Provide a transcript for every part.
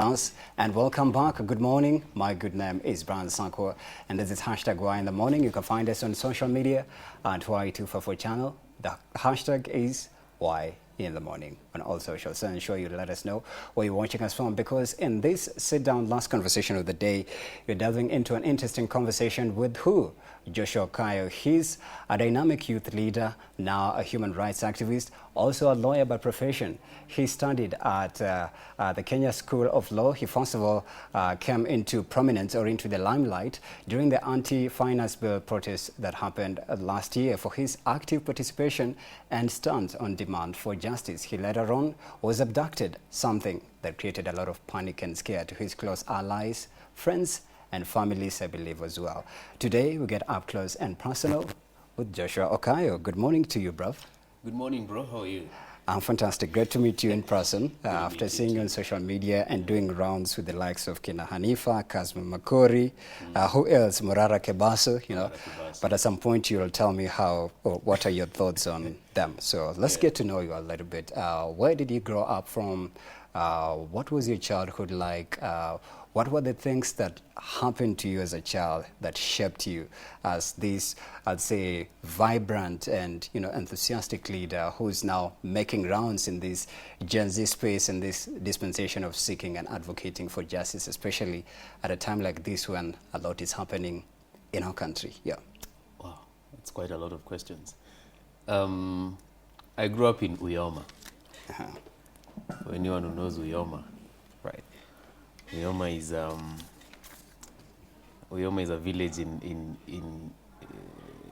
Us and welcome back. Good morning. My good name is Sakwa, and this is hashtag Why in the Morning. You can find us on social media at Y244 channel. The hashtag is Why in the Morning on all socials. So ensure you let us know where you're watching us from, because in this sit-down last conversation of the day, you're delving into an interesting conversation with who? Joshua Okayo. He's a dynamic youth leader, now a human rights activist, also a lawyer by profession. He studied at the Kenya School of Law. He first of all came into prominence or into the limelight during the anti-finance bill protests that happened last year for his active participation and stance on demand for justice. He later on was abducted, something that created a lot of panic and scare to his close allies, friends, and families, I believe, as well. Today, we get up close and personal with Joshua Okayo. Good morning to you, bro. Good morning, bro. How are you? I'm fantastic. Great to meet you in person after seeing you on social media and doing rounds with the likes of Kina Hanifa, Kazma Makori, who else? Murara Kebaso, you know. But at some point, you'll tell me how, or what are your thoughts on them. So let's get to know you a little bit. Where did you grow up from? What was your childhood like? What were the things that happened to you as a child that shaped you as this, I'd say, vibrant and enthusiastic leader who's now making rounds in this Gen Z space and this dispensation of seeking and advocating for justice, especially at a time like this when a lot is happening in our country? Yeah. Wow, that's quite a lot of questions. I grew up in Uyoma. For anyone who knows Uyoma, right? Uyoma is a village in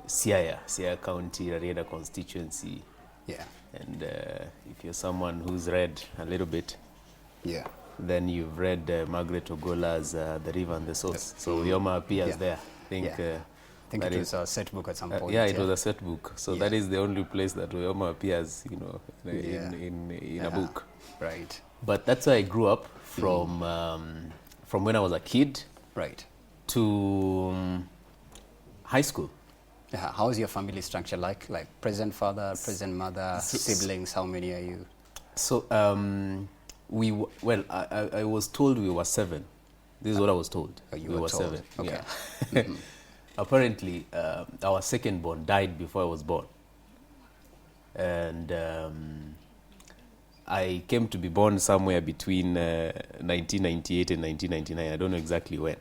Siaya County, Rarieda constituency. Yeah. And if you're someone who's read a little bit, yeah, then you've read Margaret Ogola's The River and the Source. So Uyoma appears there. I think it was a set book at some point. Yeah, it was a set book. So that is the only place that Uyoma appears, in a book. Right. But that's where I grew up from when I was a kid, right, to high school. Yeah. How's your family structure like? Like present father, present mother, siblings? How many are you? So I was told we were 7. This is what I was told. Oh, we were told. 7. Okay. Yeah. Apparently, our second born died before I was born, and I came to be born somewhere between 1998 and 1999. I don't know exactly when.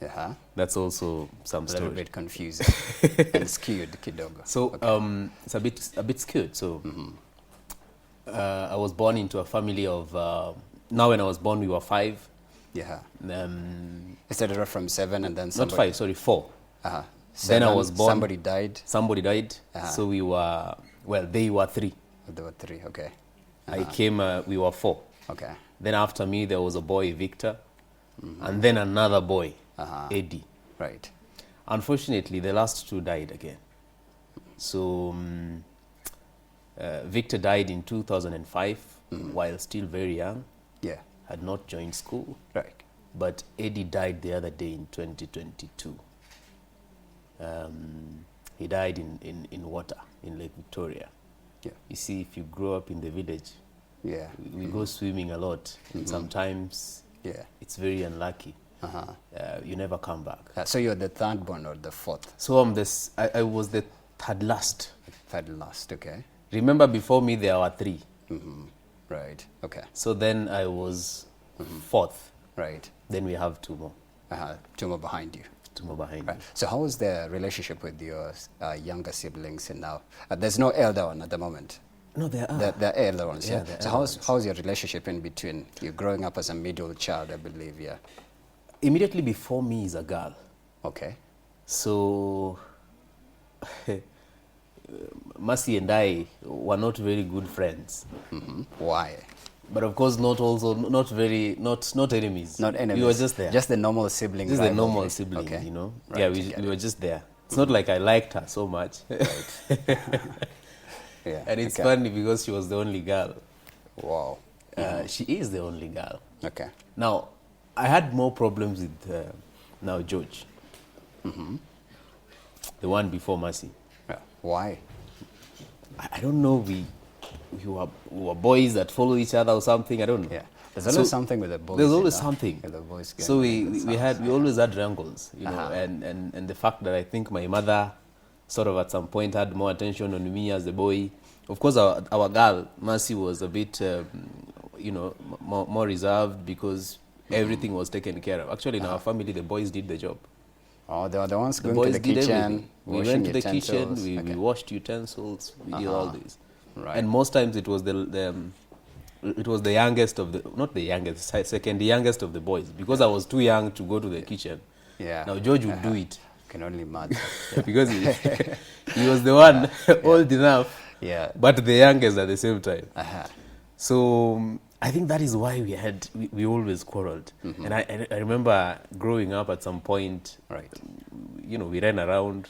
Yeah. That's also some story. A little bit confusing and skewed, kidogo. So it's a bit skewed. So I was born into a family of. Now, when I was born, we were 5. Yeah. It started off from 7, and then not 5. Sorry, 4. Then I was born. Somebody died. So we were. Well, they were 3. There were 3. Okay. I came. We were 4. Okay. Then after me, there was a boy, Victor, and then another boy, Eddie. Right. Unfortunately, the last 2 died again. So Victor died in 2005 while still very young. Yeah. Had not joined school. Right. But Eddie died the other day in 2022. He died in water in Lake Victoria. Yeah. You see, if you grow up in the village, yeah, we go swimming a lot, and sometimes it's very unlucky. You never come back. So you're the 3rd born or the 4th? So I was the 3rd last. 3rd last, okay. Remember, before me there were 3. Right, okay. So then I was 4th. Right. Then we have 2 more. 2 more behind you. 2 more behind right. me. So how is the relationship with your younger siblings now? There's no elder one at the moment. No, there are. There are elder ones, yeah. So how's how's your relationship in between? You're growing up as a middle child, I believe, yeah. Immediately before me is a girl. Okay. So Mercy and I were not very good friends. Why? But of course, not enemies. Not enemies. We were just there. Just the normal sibling. Just the normal sibling, okay. Right, yeah, we were just there. It's not like I liked her so much. Right. Yeah. And it's funny because she was the only girl. Wow. She is the only girl. Okay. Now, I had more problems with now George. The one before Mercy. Yeah. Why? I don't know. We were boys that follow each other or something. I don't know. Yeah. There's always something with the boys. There's always something. With the boys. So we always had wrangles, you know, and the fact that I think my mother sort of at some point had more attention on me as a boy. Of course, our girl Mercy was a bit, you know, more reserved because everything was taken care of. Actually, in our family, the boys did the job. Oh, they were the ones The going to boys the did kitchen. everything. We went to the kitchen. utensils. We washed utensils. We did all this. Right. And most times it was the youngest of the, not the youngest, second youngest of the boys, because I was too young to go to the kitchen. Yeah. Now George would do it. Can only imagine. Because he was the one old enough, Yeah. but the youngest at the same time. Uh-huh. So I think that is why we always quarreled. And I remember growing up at some point, Right. you know, we ran around.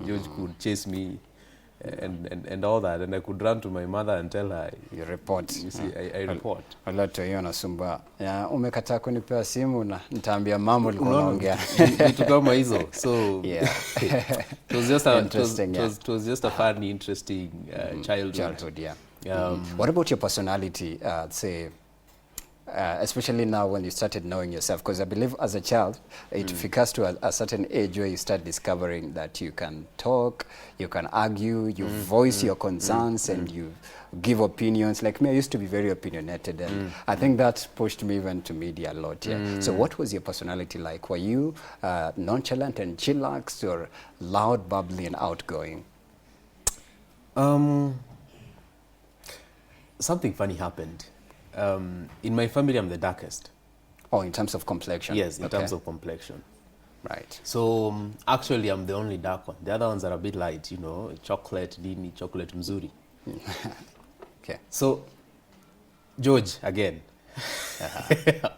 George could chase me and all that, and I could run to my mother and tell her. You report. You see, I report. Wala hiyo nasumbua. Ya umekataa kunipea simu na nitaambia mama ulikuwa unaongea. Vitu kama hizo. So Yeah. it was just a Interesting, it was just a funny, interesting childhood. Childhood, yeah. What about your personality? Say, especially now when you started knowing yourself, because I believe as a child, it occurs to a certain age where you start discovering that you can talk, you can argue, you voice your concerns, and you give opinions. Like me, I used to be very opinionated, and I think that pushed me even to media a lot. Yeah. So what was your personality like? Were you nonchalant and chillaxed, or loud, bubbly, and outgoing? Something funny happened. In my family, I'm the darkest. Oh, in terms of complexion? Yes, in terms of complexion. Right. So actually, I'm the only dark one. The other ones are a bit light, you know, chocolate, dini, chocolate mzuri. Okay. So, George, again.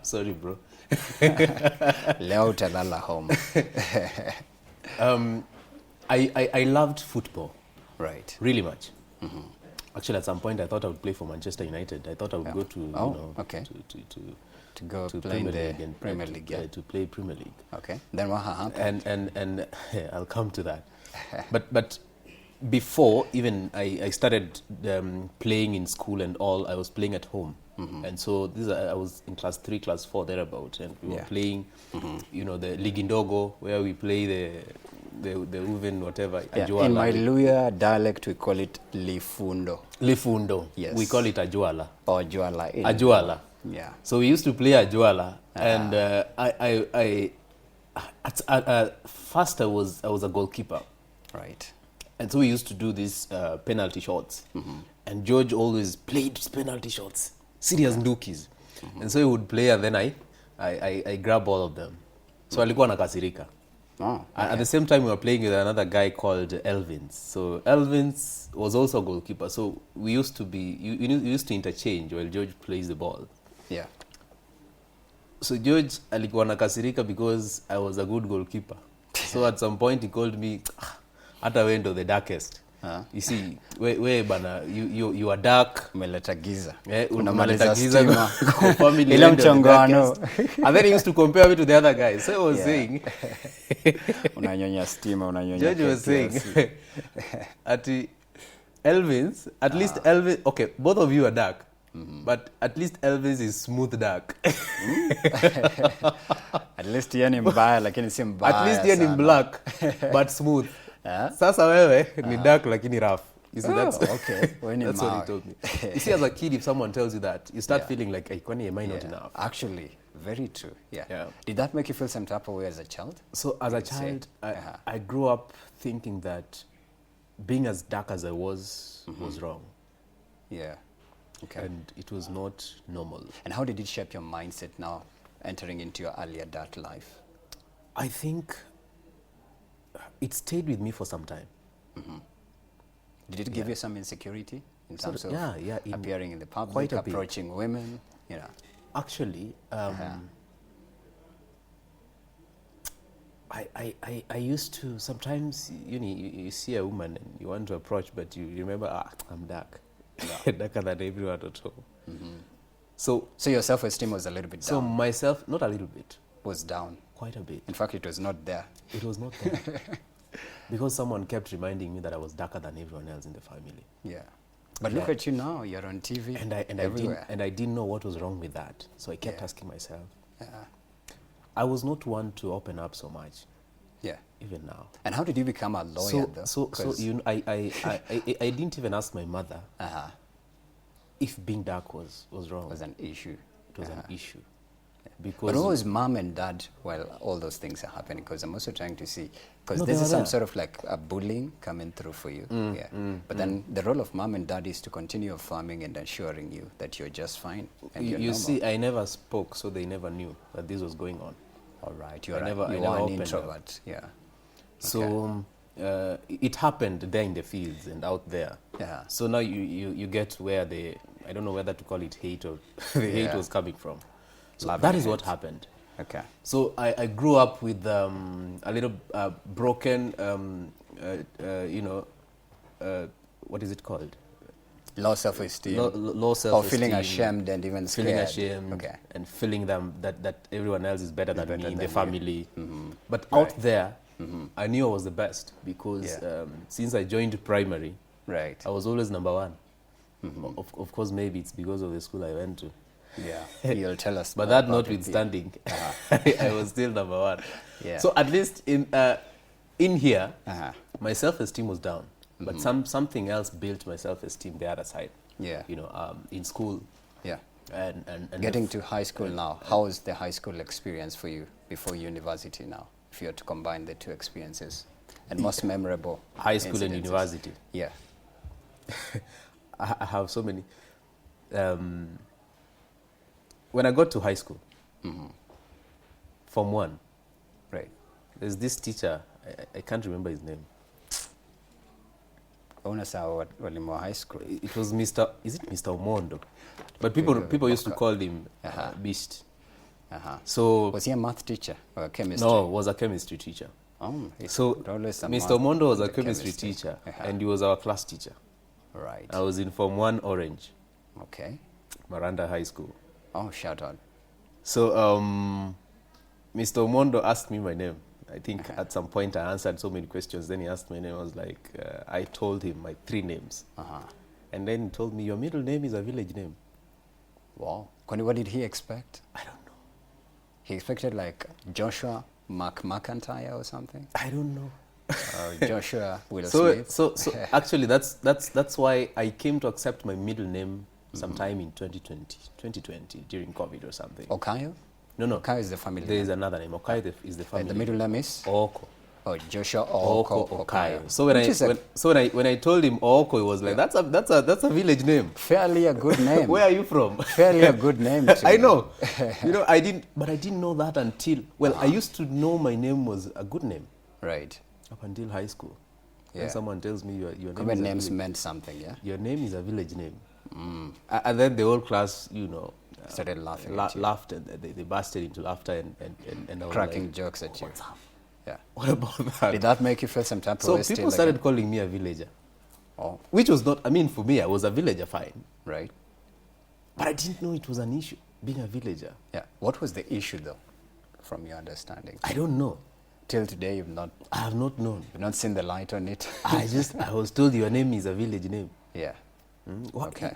Sorry, bro. Leo utalala home. I loved football. Right. Really much. Actually, at some point, I thought I would play for Manchester United. I thought I would go to, To go to play in Premier the League and Premier League. Yeah. to play Premier League. Okay. Then what happened? And I'll come to that. But before even I started playing in school and all, I was playing at home. And so I was in class 3, class 4 thereabout, and we were playing, you know, the Ligindogo, where we play the Uven whatever. Yeah. In my Luya dialect, we call it Lifundo. Lifundo. Yes. We call it Ajuala. Or Juala. Ajuala. Yeah. So we used to play Ajuala, and I at first I was a goalkeeper. Right. And so we used to do these penalty shots. And George always played penalty shots, serious ndukis. And so he would play, and then I grab all of them. So alikuwa nakasirika. Oh, At the same time, we were playing with another guy called Elvins. So Elvins was also a goalkeeper. So we used to used to interchange while George plays the ball. yeah. So George alikuwa nakasirika because I was a good goalkeeper. So at some point he called me, hata wewe ndo the darkest. You see, we bana, you are dark. Umeleta giza. Unamaliza giza kwa family. Ile mchongano. And then he used to compare me to the other guys. So I was saying, unanyonya stima, unanyonya. George was saying, ati Elvins, at least Elvins, okay, both of you are dark. But at least Elvis is smooth dark. At least yeye ni mbaya lakini si mbaya. At least yeye ni black but smooth. Sasa wewe ni dark lakini rough. You see, that's okay. That's what he told me. You see, as a kid, if someone tells you that, you start feeling like, hey, kwani am I not enough? Actually, very true. Yeah. Yeah. Did that make you feel some type of way as a child? So as a child, I grew up thinking that being as dark as I was wrong. Yeah. Okay. And it was not normal. And how did it shape your mindset now, entering into your early adult life? I think it stayed with me for some time. Did it give you some insecurity in terms of appearing in the public, quite a approaching women? You know. Actually, I used to sometimes, you see a woman and you want to approach, but you remember, I'm dark. Darker than everyone at home. So your self-esteem was a little bit down. So myself, not a little bit. Was down. Quite a bit. In fact, it was not there. It was not there. Because someone kept reminding me that I was darker than everyone else in the family. Yeah. But look at you now, you're on TV everywhere. I didn't know what was wrong with that. So I kept asking myself. Yeah. I was not one to open up so much. Yeah. Even now. And how did you become a lawyer, though? So you know, I didn't even ask my mother if being dark was wrong. Was an issue. It was an issue. But what was mom and dad while all those things are happening? Because I'm also trying to see, because this is some sort of like a bullying coming through for you. But then the role of mom and dad is to continue farming and assuring you that you're just fine. And you see, I never spoke, so they never knew that this was going on. All right, you I never are an introvert. Yeah. So it happened there in the fields and out there. Yeah. So now you get where I don't know whether to call it hate or the hate was coming from. So that is what happened. Okay. So I grew up with a little broken, what is it called? Low self-esteem. Low self-esteem. Or feeling ashamed and even scared. Feeling ashamed and feeling that everyone else is better than me in the family. But out there, I knew I was the best because since I joined primary, I was always number one. Of course, maybe it's because of the school I went to. Yeah, you'll tell us. But that notwithstanding, I was still number one. Yeah. So at least in here, my self-esteem was down. But something else built my self-esteem the other side. Yeah. You know, in school. Yeah. And getting to high school now, how was the high school experience for you before university now? If you had to combine the two experiences, and most memorable. High school and university. Yeah. I have so many. When I got to high school, Form 1, there's this teacher, I can't remember his name. High school. It was Mr. Is it Mr. Omondo? But people used to call him Beast. So was he a math teacher or a chemistry? No, was a chemistry teacher. So Mr. Omondo was a chemistry teacher, and he was our class teacher. Right. I was in Form 1 Orange. Okay. Miranda High School. Oh, shout out. So Mr. Omondo asked me my name. I think at some point I answered so many questions. Then he asked my name. I was like, I told him my 3 names. And then he told me, your middle name is a village name. Wow. What did he expect? I don't know. He expected like Joshua McIntyre or something? I don't know. Joshua Will Smith. So actually that's why I came to accept my middle name sometime in 2020 during COVID or something. Okayo? No. Okayo is the family name. There is another name. Okayo is the family name. The middle name is? Oko. Oh, Joshua Okayo. So when I told him Oko, he was like, that's a village name. Fairly a good name. Where are you from? Fairly a good name. I know. I didn't know that until I used to know my name was a good name. Right. Up until high school. Yeah. When someone tells me your name Common names meant something, yeah? Your name is a village name. And then the whole class, started laughing. Laughed and they bursted into laughter and cracking like, jokes at you. What's up? Yeah. What about that? Did that make you feel some type of way? So people started calling me a villager. Oh. Which was not, for me, I was a villager, fine. Right. But I didn't know it was an issue, being a villager. Yeah. What was the issue, though, from your understanding? I don't know. Till today, I have not known. You've not seen the light on it? I was told your name is a village name. Yeah. Okay.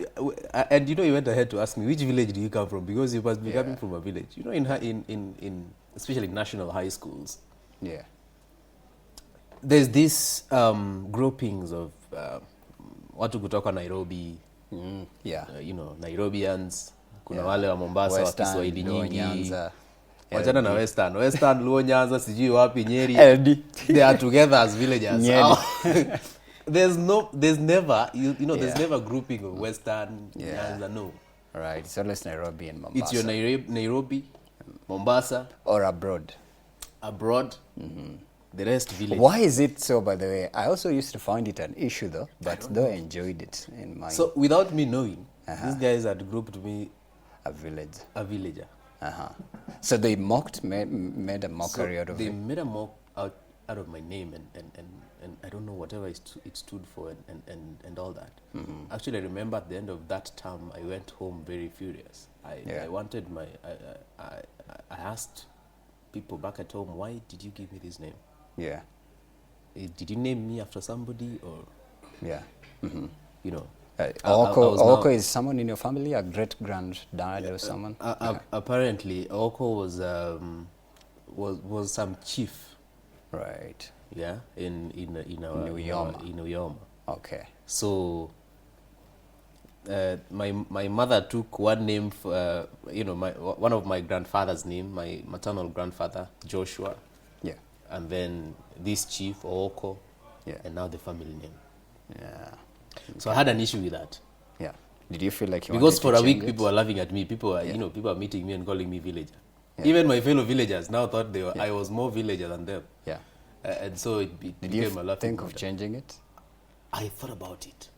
And you went ahead to ask me, which village do you come from? Because you must be coming from a village. In especially national high schools. Yeah. There's these groupings of watu kutoka Nairobi. Yeah. Nairobians. Kuna wale wa Mombasa wa Kiswahili nyingi. Wachana na Western, Luo, Nyanza, sijui wapi, Nyeri. They are together as villagers. There's never there's never grouping of Western, Nyanza, no. Right, it's always Nairobi and Mombasa. It's your Nairobi, Mombasa. Or abroad. The rest village. Why is it so, by the way? I also used to find it an issue, though, but I enjoyed it in my... So without me knowing, these guys had grouped me... A villager. So they made a mockery out of it? They made a mock out of my name and I don't know whatever it stood for and all that. Actually, I remember at the end of that term, I went home very furious. I wanted I asked people back at home, why did you give me this name? Did you name me after somebody or... Yeah. Oko is someone in your family, a great-granddad or someone? Apparently, Oko was some chief. Right. Yeah, in Uyoma. Okay. So my mother took one name for, one of my grandfather's name, my maternal grandfather Joshua. Yeah. And then this chief Oko. Yeah. And now the family name. Yeah. So I had an issue with that. Yeah. Did you feel like you because wanted for to a week change people were laughing at me. People are people are meeting me and calling me villager. Yeah. Even my fellow villagers now thought I was more villager than them. Yeah. And so it Did became you a laughing think of matter. changing it? I thought about it.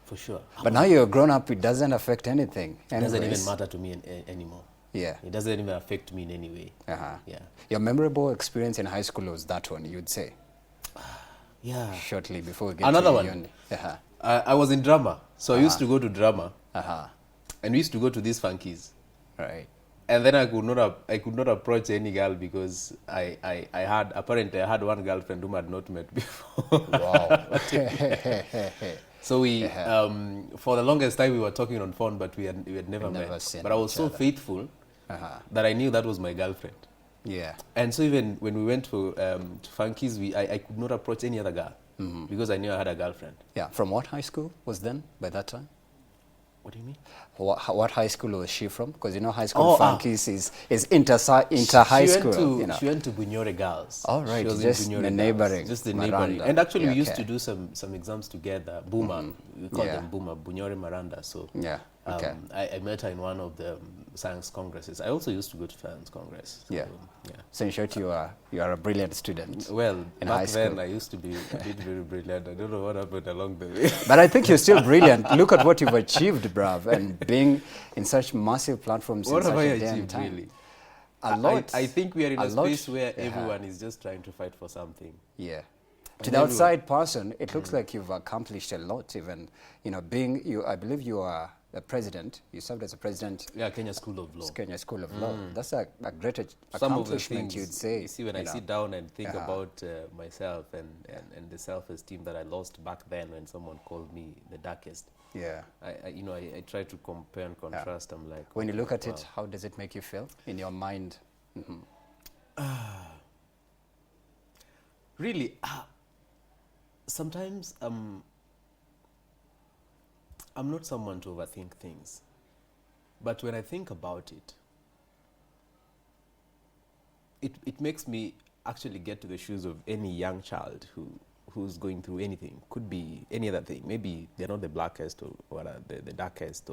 For sure. But now you're grown up, it doesn't affect anything. It doesn't even matter to me anymore. Yeah. It doesn't even affect me in any way. Yeah. Your memorable experience in high school was that one, you'd say? Yeah. Shortly before we get Another to one. uni. I was in drama. So I used to go to drama. And we used to go to these funkies. Right. And then I could not approach any girl because I had one girlfriend whom I had not met before. Wow. So we for the longest time we were talking on phone, but we had never met. But I was so faithful that I knew that was my girlfriend. Yeah. And so even when we went to funkies, I could not approach any other girl because I knew I had a girlfriend. Yeah. From what high school was then by that time? What do you mean? What high school was she from? Because high school funkies is inter-high school. She went to Bunyore Girls. Oh, right. She was just in the Bunyore neighboring. Girls. Just the Miranda. neighboring. And actually we used to do some exams together. Boomer. We called Yeah. them Boomer, Bunyore Miranda. So Yeah. Okay. I met her in one of the science congresses. I also used to go to science congress. So, Yeah. So in short, you are a brilliant student. Well, in high back school. then I used to be a bit very brilliant. I don't know what happened along the way. But I think you're still brilliant. Look at what you've achieved, bruv, and being in such massive platforms What in have such I a damn achieved, time. really? A lot. I think we are in a lot. space where everyone is just trying to fight for something. Yeah. And To the outside person, it looks like you've accomplished a lot. Even being you, I believe you are a president. You served as a president. Yeah, Kenya School of Law. Kenya School of Law. That's a great Some of the accomplishment, things, you'd say. You see, when I sit down and think about myself and the self-esteem that I lost back then when someone called me the darkest. Yeah. I try to compare and contrast. I'm like, when you look at it, how does it make you feel in your mind? Really, sometimes I'm not someone to overthink things, but when I think about it makes me actually get to the shoes of any young child who's going through anything. Could be any other thing. Maybe they're not the blackest or the darkest,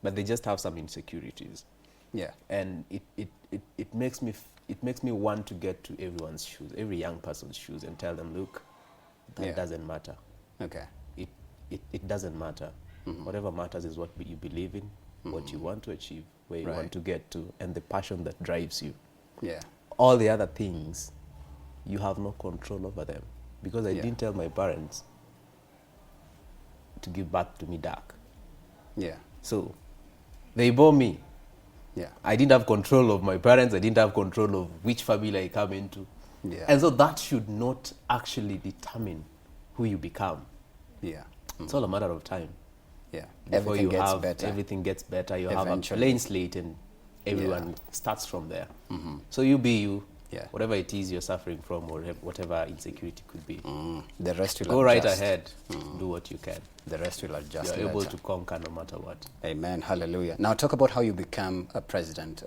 but they just have some insecurities. Yeah. And it makes me want to get to everyone's shoes, every young person's shoes, and tell them, look, that doesn't matter. Okay. It doesn't matter. Whatever matters is what you believe in, what you want to achieve, where you want to get to, and the passion that drives you. Yeah. All the other things, you have no control over them. Because I didn't tell my parents to give birth to me dark. Yeah. So they bore me. Yeah. I didn't have control of my parents. I didn't have control of which family I come into. Yeah. And so that should not actually determine who you become. Yeah. It's all a matter of time. Yeah. Before Everything gets have better. everything gets better. You Eventually. have a blank slate and everyone starts from there. So you be you. Yeah. Whatever it is you're suffering from or whatever insecurity could be. The rest will Go right adjust. ahead. Do what you can. The rest will adjust. You're able later. to conquer no matter what. Amen. Hallelujah. Now talk about how you become a president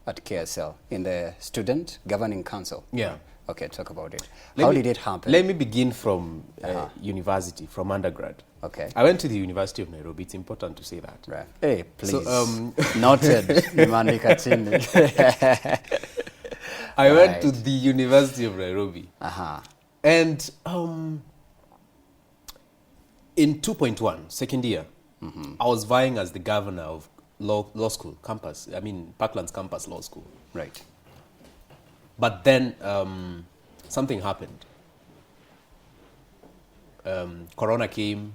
at KSL in the Student Governing Council. Yeah. Okay, talk about it. Let How me- did it happen? Let me begin from university, from undergrad. Okay. I went to the University of Nairobi. It's important to say that. Right. Hey, please. So, Noted. Nimeandika chini. I went to the University of Nairobi. And in 2.1, second year, I was vying as the governor of law school campus. I mean, Parkland's campus law school. Right. But then something happened. Corona came.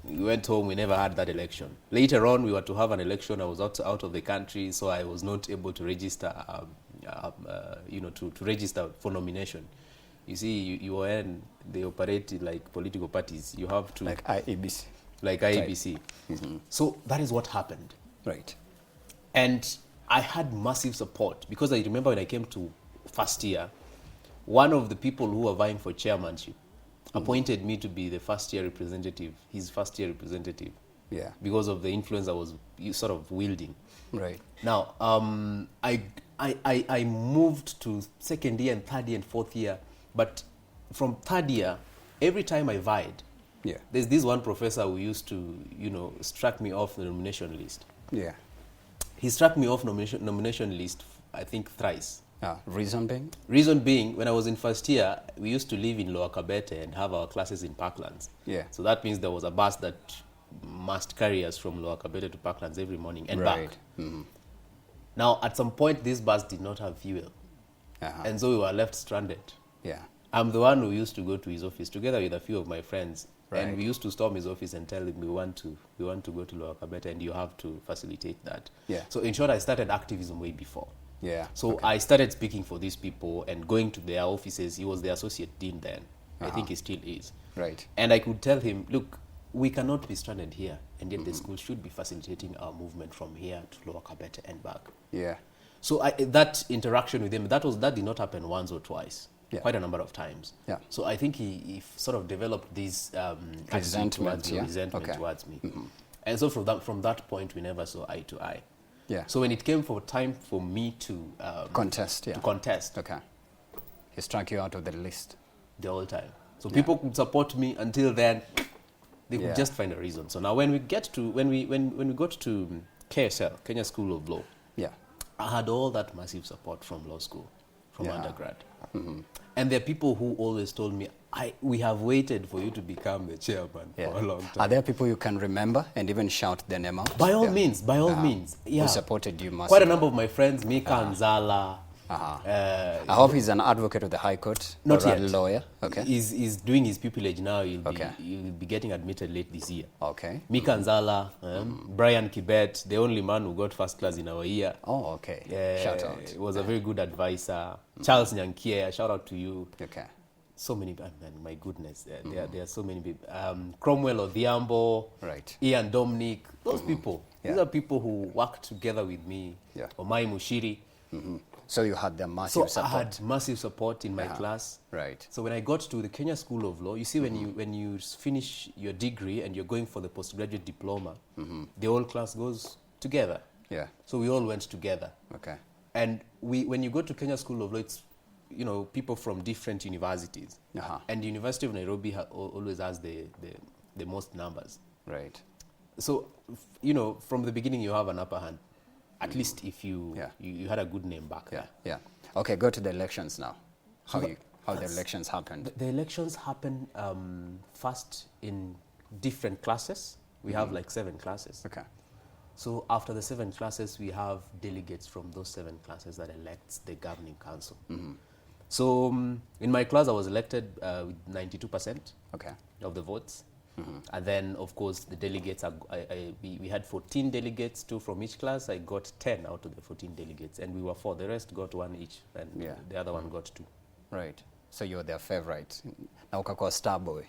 We went home. We never had that election. Later on, we were to have an election. I was out of the country, so I was not able to register. To register for nomination. You see, you when they operate like political parties, you have to Like IEBC. like IEBC. So that is what happened. Right. And I had massive support because I remember when I came to first year, one of the people who were vying for chairmanship appointed me to be the first year representative, his first year representative. Yeah. Because of the influence I was sort of wielding. Right. Now, I moved to second year and third year and fourth year, but from third year, every time I vied, Yeah. there's this one professor who used to, struck me off the nomination list. Yeah. He struck me off nomination list, I think, thrice. Reason being? Reason being, when I was in first year, we used to live in Lower Kabete and have our classes in Parklands. Yeah. So that means there was a bus that must carry us from Lower Kabete to Parklands every morning and back. Now, at some point, this bus did not have fuel. And so we were left stranded. Yeah. I'm the one who used to go to his office together with a few of my friends. Right. And we used to storm his office and tell him we want to go to Lower Kabete and you have to facilitate that. Yeah. So in short, I started activism way before. Yeah. So I started speaking for these people and going to their offices. He was the associate dean then. I think he still is. Right. And I could tell him, look, we cannot be stranded here, and yet the school should be facilitating our movement from here to Lower Kabete and back. Yeah. So that interaction with him, that did not happen once or twice, Yeah. quite a number of times. Yeah. So I think he sort of developed this Resentment, towards me. And so from that point, we never saw eye to eye. Yeah. So when it came for time for me to Contest, yeah. to contest, Okay. He struck you out of the list. the whole time. So people could support me until then. They could Yeah. just find a reason. So now when we got to KSL, Kenya School of Law, Yeah. I had all that massive support from law school, from Yeah. undergrad. And there are people who always told me, we have waited for you to become the chairman Yeah. for a long time. Are there people you can remember and even shout their name out? By all means. Yeah. Who supported you massively? Quite a number of my friends, Mika Nzala. I hope he's an advocate of the High Court. Not or yet. a lawyer. Okay. He's doing his pupillage now. Okay. He'll be getting admitted late this year. Okay. Mika Nzala, Brian Kibet, the only man who got first class in our year. Oh, okay. Shout out. Was a very good advisor. Charles Nyankie, shout out to you. Okay. So many, man, my goodness, there are so many people. Cromwell Odhiambo, Right. Ian Dominic, those people. Yeah. These are people who worked together with me. Yeah. Omai Mushiri. So you had their massive So support. I had massive support in my class. Right. So when I got to the Kenya School of Law, you see when you finish your degree and you're going for the postgraduate diploma, the whole class goes together. Yeah. So we all went together. Okay. And when you go to Kenya School of Law, it's people from different universities. And the University of Nairobi always has the most numbers. Right. So, from the beginning you have an upper hand. At least if you had a good name back there. Yeah. Okay, go to the elections now. How the elections happened. The elections happen first in different classes. We have like 7 classes. Okay. So after the 7 classes, we have delegates from those 7 classes that elects the governing council. So in my class, I was elected with 92% of the votes. And then, of course, the delegates, we had 14 delegates, 2 from each class. I got 10 out of the 14 delegates, and we were 4. The rest got 1 each, and the other one got 2. Right. So you're their favorite. Now Okayo Star Boy.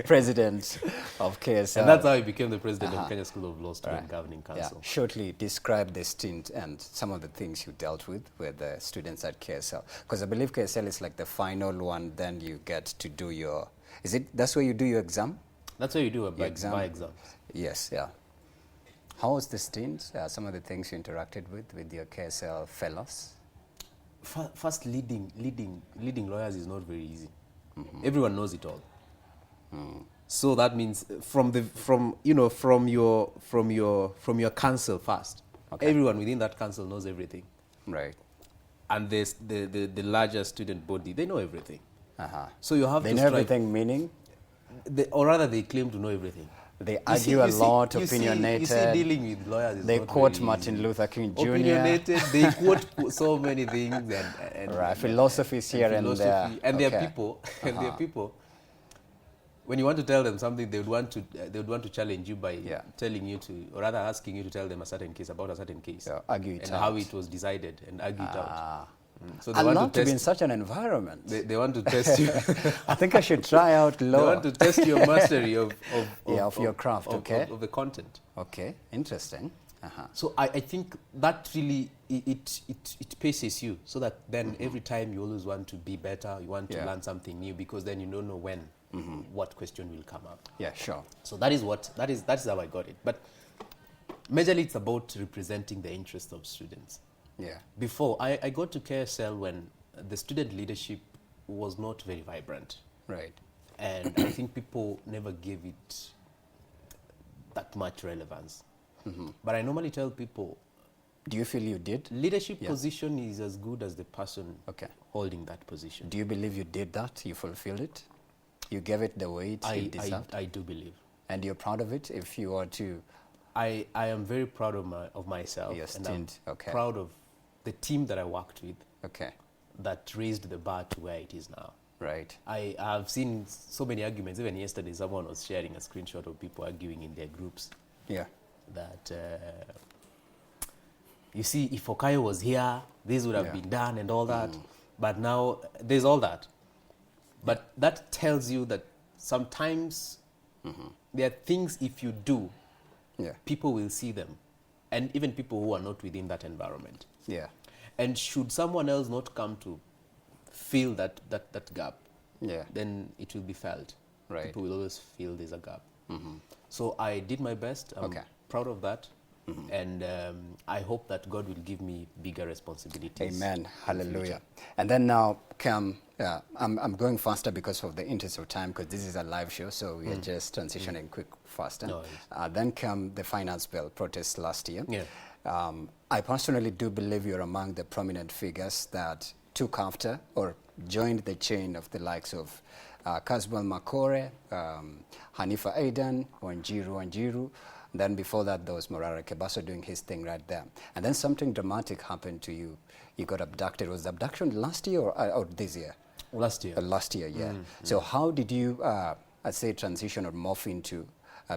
President of KSL. And that's how I became the president of Kenya School of Law Student Governing Council. Yeah. Shortly describe the stint and some of the things you dealt with the students at KSL. Because I believe KSL is like the final one, then you get to do your... that's where you do your exam? That's where you do my exams. Yes, yeah. How was the stint? Some of the things you interacted with your KSL fellows? First, leading lawyers is not very easy. Everyone knows it all. So that means from your council first. Everyone within that council knows everything. Right. And there's the larger student body, they know everything. So you have they to know everything, meaning? Or rather, they claim to know everything. They argue a lot, opinionated. You see, dealing with lawyers is they not quote very Martin easy. Luther King Jr. Opinionated, they quote so many things. And right, philosophies here and there. And there are people, when you want to tell them something, they would want to challenge you by telling you to, or rather asking you to tell them a certain case, about a certain case. Argue it and out. how it was decided, and argue it out. So I love to be in such an environment. They want to test you. I think I should try out They law. want to test your mastery of your craft, okay? Of the content. Okay, interesting. So I think that really, it paces you, so that then every time you always want to be better, you want to learn something new, because then you don't know when, what question will come up. Yeah, sure. So that is how I got it. But majorly it's about representing the interests of students. Yeah. Before, I got to KSL when the student leadership was not very vibrant. Right. And I think people never gave it that much relevance. But I normally tell people, Do you feel you did? leadership position is as good as the person holding that position. Do you believe you did that? You fulfilled it? You gave it the weight it deserved? I do believe. And you're proud of it if you were to... I am very proud of myself. Your stint, I'm proud of the team that I worked with that raised the bar to where it is now. Right. I have seen so many arguments. Even yesterday, someone was sharing a screenshot of people arguing in their groups. Yeah. That, you see, if Okayo was here, this would have been done and all that. But now, there's all that. But that tells you that sometimes there are things, if you do, people will see them. And even people who are not within that environment. Yeah. And should someone else not come to fill that gap, then it will be felt. Right. People will always feel there's a gap. So I did my best. I'm proud of that. And I hope that God will give me bigger responsibilities. Amen. Hallelujah. And then now, I'm going faster because of the interest of time, because this is a live show, so we are just transitioning quick, faster. No, then come the finance bill protests last year. Yeah. I personally do believe you're among the prominent figures that took after or joined the chain of the likes of Kasbal Makore, Hanifa Aidan, Wanjiru. Then before that, there was Morara Kebaso doing his thing right there. And then something dramatic happened to you. You got abducted. Was the abduction last year or this year? Last year. Last year, yeah. So how did you, I'd say, transition or morph into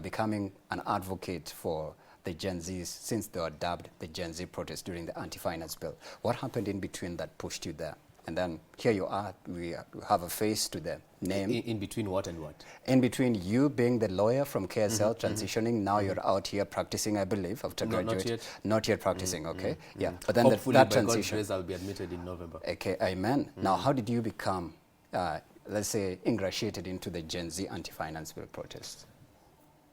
becoming an advocate for the Gen Zs, since they were dubbed the Gen Z protest during the anti-finance bill? What happened in between that pushed you there? And then here you are, we have a face to the name. In between what and what? In between you being the lawyer from KSL, transitioning, now you're out here practicing, I believe, after graduating. Not yet practicing, okay. Yeah, but then hopefully that by transition. God's grace, I'll be admitted in November. Okay, amen. Now, how did you become, let's say, ingratiated into the Gen Z anti-finance bill protest?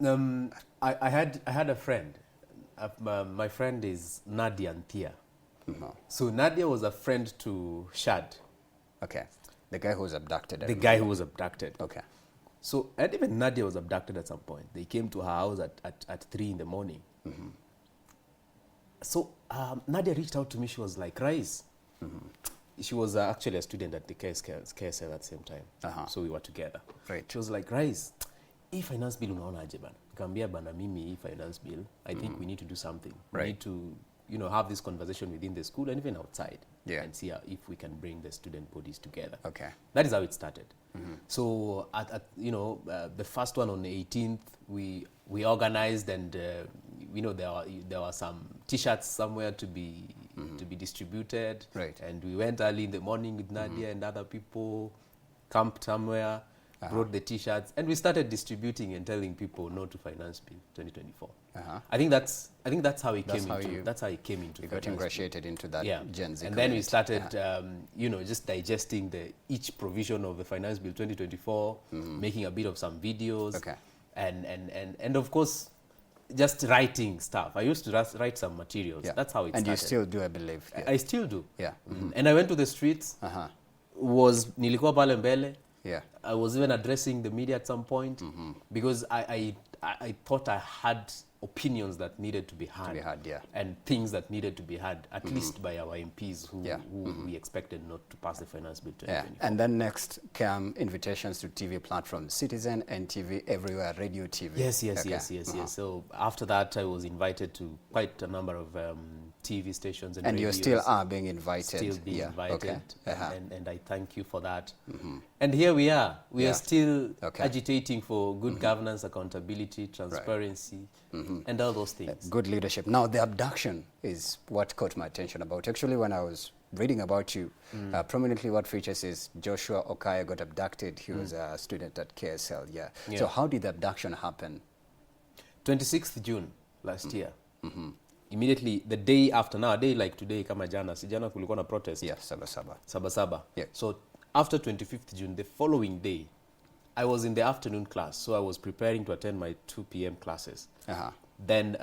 I had a friend. My friend is Nadia Ntia. So Nadia was a friend to Shad. Okay. The guy who was abducted. The guy who was abducted. Okay. So, and even Nadia was abducted at some point. They came to her house at 3 in the morning. So Nadia reached out to me. She was like, Rais. She was actually a student at the KSL at the same time. So we were together. Right. She was like, Rais, hii finance bill unaona aje bana? Nikamwambia bana, mimi hii finance bill, I think we need to do something. We need to, have this conversation within the school and even outside, and see if we can bring the student bodies together. Okay. That is how it started. So at the first one on the 18th, we organized, and there were some T-shirts somewhere to be distributed. Right. And we went early in the morning with Nadia and other people, camped somewhere, brought the T-shirts, and we started distributing and telling people no to Finance Bill 2024. I think that's how it came into. That's how it came into. You got ingratiated into that Gen Z. And then we started, just digesting each provision of the Finance Bill 2024, making a bit of some videos, and of course, just writing stuff. I used to write some materials. That's how it started. And you still do, I believe. I still do. Yeah. And I went to the streets. Nilikuwa pale mbele. Yeah. I was even addressing the media at some point because I thought I had opinions that needed to be heard, and things that needed to be heard, at least by our MPs who we expected not to pass the Finance Bill 2024. And then next came invitations to TV platforms, Citizen, NTV, everywhere, radio, TV. Yes. So after that, I was invited to quite a number of TV stations and you still are being invited. Still being invited, Okay. And I thank you for that. And here we are. We are still agitating for good governance, accountability, transparency, and all those things. Good leadership. Now, the abduction is what caught my attention about. Actually, when I was reading about you, prominently what features is Joshua Okayo got abducted. He was a student at KSL, yeah. So how did the abduction happen? 26th June last year. Immediately, the day after, now a day like today, kama jana, si jana kulikuwa na protest. Yeah, Sabasaba. Sabasaba. Yeah. So after 25th June, the following day, I was in the afternoon class, so I was preparing to attend my 2 p.m. classes. Then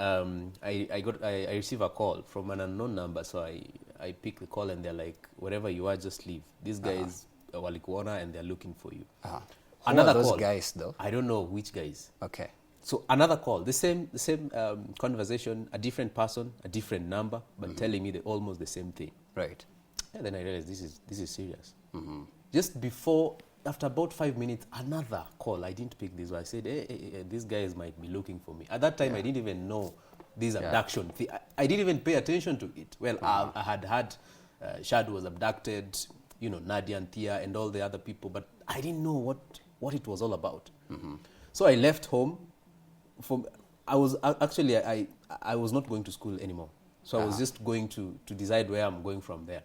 I received a call from an unknown number, so I picked the call and they're like, wherever you are, just leave. These guys are walikuona and they're looking for you. Another those guys though? I don't know which guys. Okay. So another call, the same conversation, a different person, a different number, but telling me almost the same thing. Right. And then I realized this is serious. Just before, after about 5 minutes, another call. I didn't pick this one. I said, hey, these guys might be looking for me. At that time, I didn't even know this abduction. I didn't even pay attention to it. Well, I had Shad was abducted, Nadia and Thea and all the other people, but I didn't know what it was all about. So I left home. I was not going to school anymore. So I was just going to decide where I'm going from there.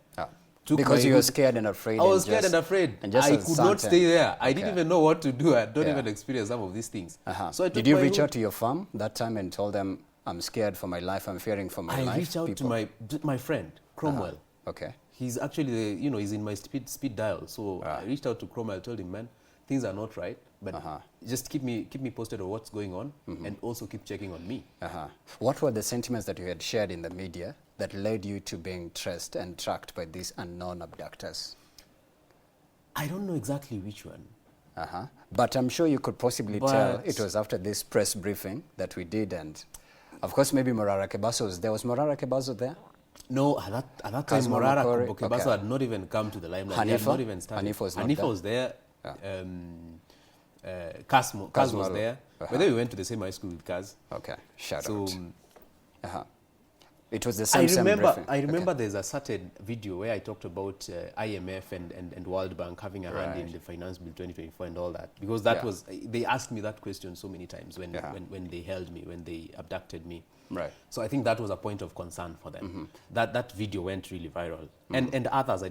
Because you were scared and afraid. I was scared and afraid. I could not stay there. I didn't even know what to do. I don't even experience some of these things. So did you reach out to your farm that time and told them, I'm scared for my life, I'm fearing for my life? I reached out to my friend, Cromwell. Okay. He's actually, he's in my speed dial. So I reached out to Cromwell, told him, man, things are not right, but just keep me posted on what's going on and also keep checking on me. What were the sentiments that you had shared in the media that led you to being traced and tracked by these unknown abductors? I don't know exactly which one. But I'm sure you could possibly tell it was after this press briefing that we did, and of course maybe Morara Kebaso was there. Was Morara Kebaso there? No, at that time Morara Kebaso had not even come to the limelight. Hanifa? He had not even started. Hanifa was there. Kaz was there. But then we went to the same high school with Kaz. Okay, shout out. It was the same briefing. I remember there's a certain video where I talked about IMF and World Bank having a hand in the Finance Bill 2024 and all that. Because that was, they asked me that question so many times when they held me, when they abducted me. Right. So I think that was a point of concern for them. That video went really viral. And others, I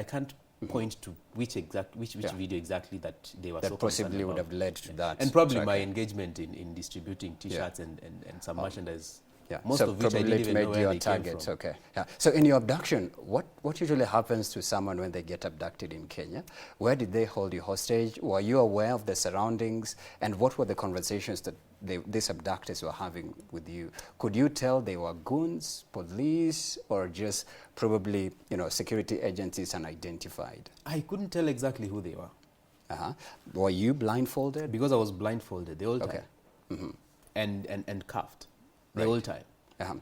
can't point to which video exactly that they were so possibly would have led to that. And probably my engagement in distributing T-shirts and some merchandise. Most so of which I didn't even know where they came from. Okay. So in your abduction, what usually happens to someone when they get abducted in Kenya? Where did they hold you hostage? Were you aware of the surroundings? And what were the conversations that these abductors were having with you? Could you tell they were goons, police, or just probably security agencies unidentified? I couldn't tell exactly who they were. Were you blindfolded? Because I was blindfolded the whole time. And cuffed. The whole time.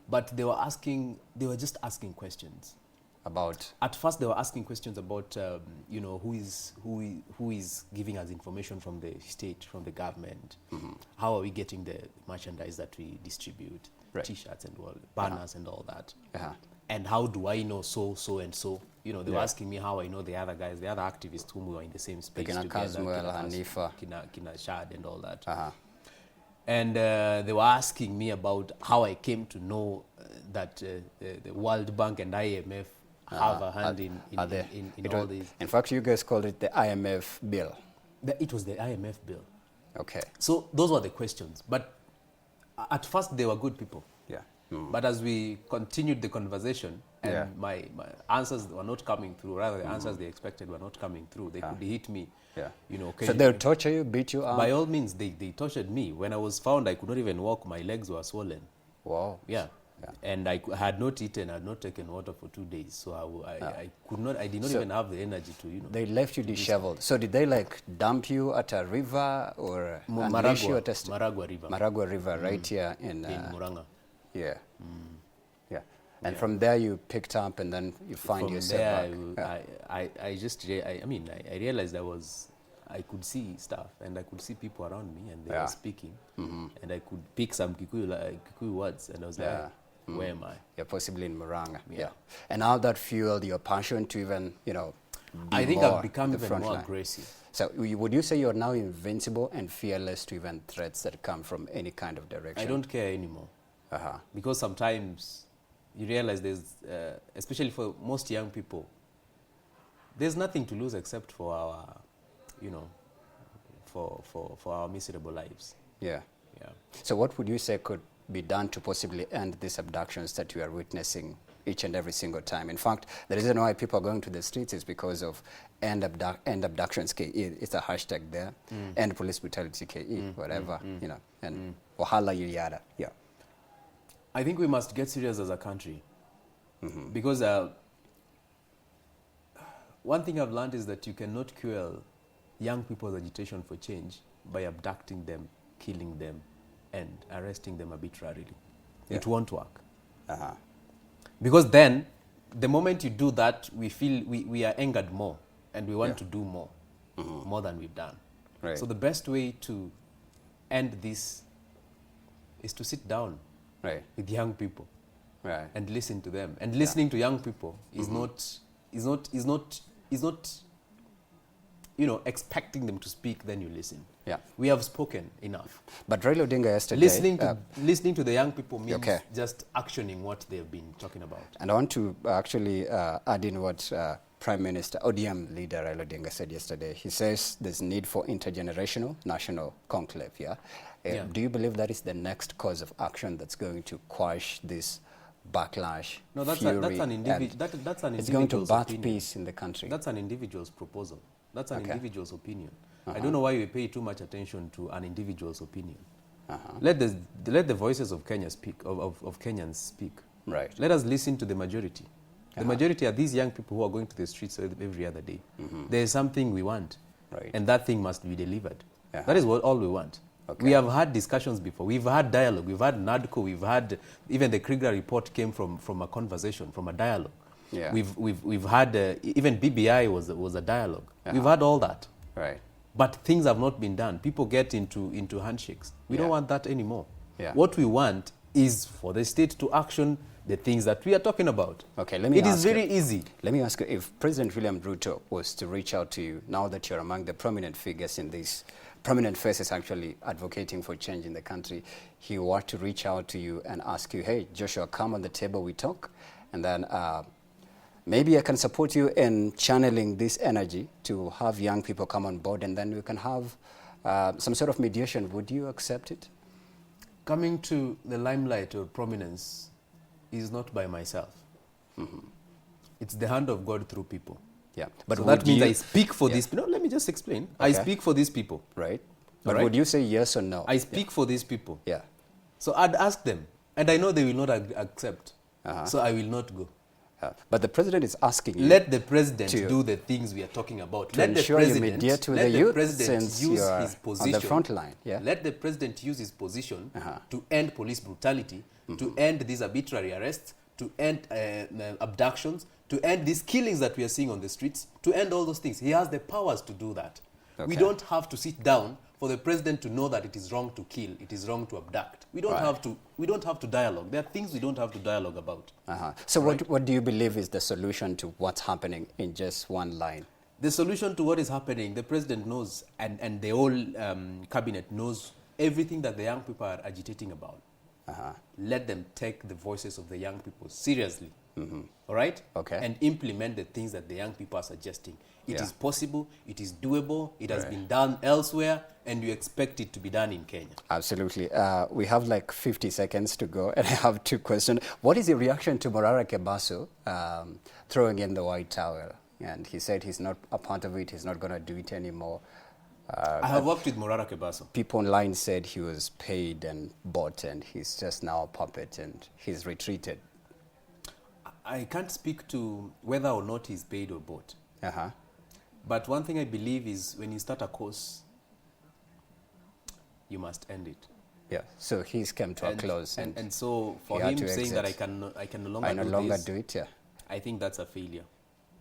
But they were just asking questions. About? At first they were asking questions about, who is giving us information from the state, from the government. How are we getting the merchandise that we distribute, T-shirts and banners and all that. And how do I know so and so? They were asking me how I know the other guys, the other activists whom we were in the same space together. Kina Shad and all that. And they were asking me about how I came to know that the World Bank and IMF have a hand in all these. In fact, you guys called it the IMF bill. It was the IMF bill. Okay. So those were the questions. But at first, they were good people. But as we continued the conversation, and my answers were not coming through, rather the answers they expected were not coming through. They could hit me. So they would torture you, beat you up? By all means, they tortured me. When I was found, I could not even walk. My legs were swollen. Wow. And I had not eaten, I had not taken water for 2 days. So I did not even have the energy to, They left you disheveled. So did they dump you at a river or unleash you at a Maragua River. Maragua River, right here in Murang'a. And from there you picked up and then you find yourself back. I realized I could see stuff and I could see people around me and they were speaking and I could pick some Kikuyu words and I was like, where am I? You're possibly in Murang'a. And how that fueled your passion to even, be I think more I've become the even front more line? aggressive. So would you say you're now invincible and fearless to even threats that come from any kind of direction? I don't care anymore. Because sometimes you realize there's, especially for most young people, there's nothing to lose except for our, you know, for our miserable lives. Yeah. Yeah. So what would you say could be done to possibly end these abductions that you are witnessing each and every single time? In fact, the reason why people are going to the streets is because of end abductions KE. It's a hashtag there. End police brutality KE, whatever, you know, and wahala yada. Yeah. I think we must get serious as a country. Because one thing I've learned is that you cannot fuel young people's agitation for change by abducting them, killing them, and arresting them arbitrarily. Yeah. It won't work. Because then, the moment you do that, we feel we are angered more, and we want to do more, more than we've done. Right. So the best way to end this is to sit down with young people and listen to them. And listening to young people is not, you know, expecting them to speak, then you listen. Yeah. We have spoken enough. But Raila Odinga yesterday... Listening to the young people means Okay. just actioning what they've been talking about. And I want to actually add in what Prime Minister, ODM leader Raila Odinga said yesterday. He says there's need for intergenerational national conclave, Do you believe that is the next course of action that's going to quash this backlash, No, that's fury, an individual. That's an it's going to individual's birth opinion. peace in the country? That's an individual's proposal. That's an Okay. individual's opinion. I don't know why we pay too much attention to an individual's opinion. Uh-huh. Let the voices of Kenya speak, of Kenyans speak. Right. Let us listen to the majority. The majority are these young people who are going to the streets every other day. There is something we want, Right. and that thing must be delivered. Uh-huh. That is all we want. Okay. We have had discussions before. We've had dialogue. We've had NADCO. We've had, even the Krieger report came from a conversation, from a dialogue. Yeah. We've had, even BBI was a dialogue. We've had all that. Right. But things have not been done. People get into handshakes. We don't want that anymore. Yeah. What we want is for the state to action the things that we are talking about. Okay, let me It ask is very you, easy. Let me ask you, if President William Ruto was to reach out to you, now that you're among the prominent figures in this, prominent faces actually advocating for change in the country, he were to reach out to you and ask you, hey, Joshua, come on the table, we talk, and then maybe I can support you in channeling this energy to have young people come on board, and then we can have some sort of mediation. Would you accept it? Coming to the limelight or prominence is not by myself. It's the hand of God through people. Yeah, but So that means you, I speak for these people. No, let me just explain. I Okay. speak for these people. right? But Alright. would you say yes or no? I speak for these people. Yeah. So I'd ask them. And I know they will not accept. So I will not go. But the president is asking you. Let the president to- do the things we are talking about. to Let the ensure you president, mediate with let the the youth president since use you are his on position. the front line, yeah? Let the president use his position to end police brutality, to end these arbitrary arrests, to end abductions, to end these killings that we are seeing on the streets, to end all those things. He has the powers to do that. We Okay. don't have to sit down for the president to know that it is wrong to kill, it is wrong to abduct. We don't Right. have to. We don't have to dialogue. There are things we don't have to dialogue about. So what do you believe is the solution to what's happening in just one line? The solution to what is happening, the president knows, and the whole cabinet knows everything that the young people are agitating about. Let them take the voices of the young people seriously, all right? Okay. And implement the things that the young people are suggesting. It Yeah. is possible, it is doable, it has Right. been done elsewhere, and you expect it to be done in Kenya. Absolutely. We have like 50 seconds to go, and I have two questions. What is your reaction to Morara Kebaso throwing in the white towel? And he said he's not a part of it, he's not going to do it anymore. I have worked with Morara Kebaso. People online said he was paid and bought, and he's just now a puppet, and he's retreated. I can't speak to whether or not he's paid or bought. Uh-huh. But one thing I believe is when you start a course, you must end it. Yeah, so he's come to a close, and so for he had him to saying that exit. I can no longer I no do longer this, do it, yeah. I think that's a failure.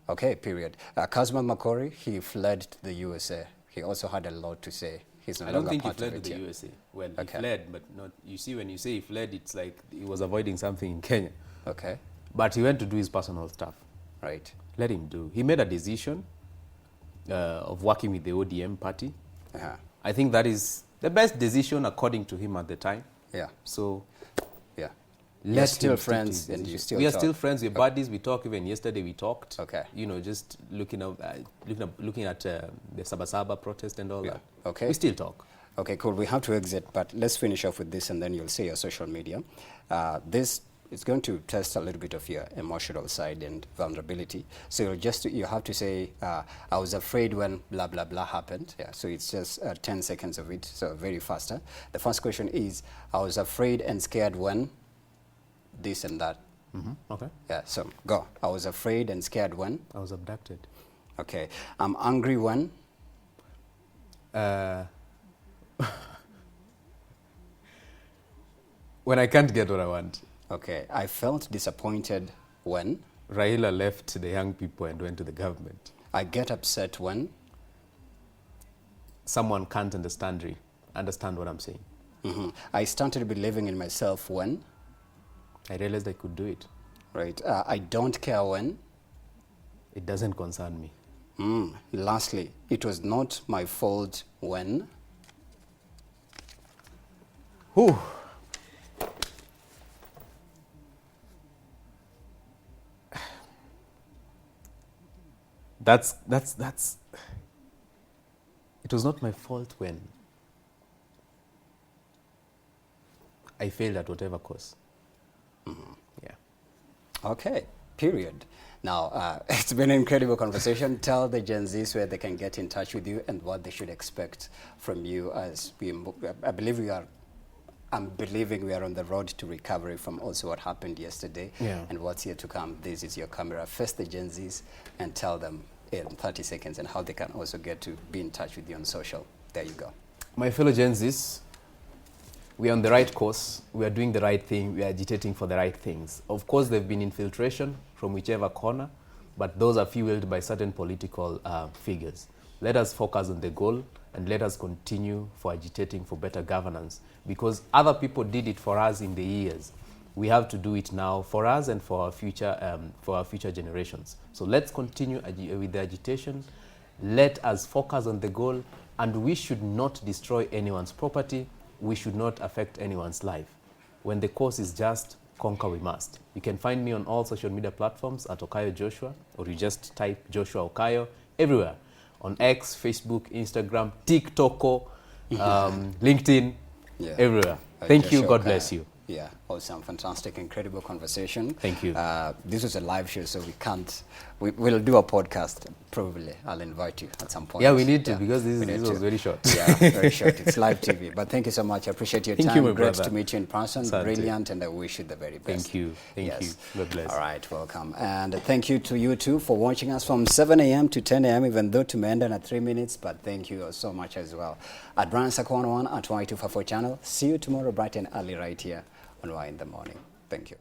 Okay, period. Kazma Makori, he fled to the USA. He also had a lot to say. He's no I don't longer think he part fled of to it the here. USA. Well, Okay. he fled, but not. You see, when you say he fled, it's like he was avoiding something in Kenya. Okay, But he went to do his personal stuff. right. Let him do. He made a decision. of working with the ODM party. Uh-huh. I think that is the best decision according to him at the time. Yeah. So Yeah. let You're him still stick to friends his and decision. you still We are talk. still friends. We're buddies. We talk. Even yesterday we talked. Okay. You know, just looking at the Sabasaba protest and all Yeah. that. Okay. We still talk. Okay, cool. We have to exit, but let's finish off with this and then you'll see your social media. This is going to test a little bit of your emotional side and vulnerability. So you have to say, I was afraid when blah, blah, blah happened. Yeah, so it's just 10 seconds of it, so very faster. The first question is, I was afraid and scared when this and that. Okay. Yeah, so go. I was afraid and scared when. I was abducted. Okay. I'm angry when. When I can't get what I want. Okay. I felt disappointed when. Raila left the young people and went to the government. I get upset when. Someone can't understand what I'm saying. I started believing in myself when. I realized I could do it. Right. I don't care when. It doesn't concern me. Lastly, it was not my fault when. Whew. That's it was not my fault when I failed at whatever course. Yeah. Okay, period. Now, it's been an incredible conversation. Tell the Gen Zs where they can get in touch with you and what they should expect from you as I'm believing we are on the road to recovery from also what happened yesterday and what's yet to come. This is your camera. Face the Gen Zs and tell them in 30 seconds and how they can also get to be in touch with you on social. There you go. My fellow Gen Zs, we are on the right course. We are doing the right thing. We are agitating for the right things. Of course, there have been infiltration from whichever corner, but those are fueled by certain political figures. Let us focus on the goal and let us continue for agitating for better governance, because other people did it for us in the years. We have to do it now for us and for our future generations. So let's continue with the agitation. Let us focus on the goal, and we should not destroy anyone's property. We should not affect anyone's life. When the cause is just, conquer we must. You can find me on all social media platforms at Okayo Joshua, or you just type Joshua Okayo everywhere. On X, Facebook, Instagram, TikTok, LinkedIn, everywhere. Thank you. God bless you. Yeah, awesome, fantastic, incredible conversation. Thank you. This was a live show, so we'll do a podcast, probably. I'll invite you at some point. Yeah, we need to, because this was very short. Yeah, very short. It's live TV. But thank you so much. I appreciate your time. Thank you, my Great brother. to meet you in person. Asante. Brilliant, and I wish you the very best. Thank you. Thank you. God bless. All right, welcome. And thank you to you too for watching us from 7 a.m. to 10 a.m., even though to end at 3 minutes. But thank you so much as well. At Brian Sakwa 1 at Y254 channel. See you tomorrow bright and early right here on Y in the Morning. Thank you.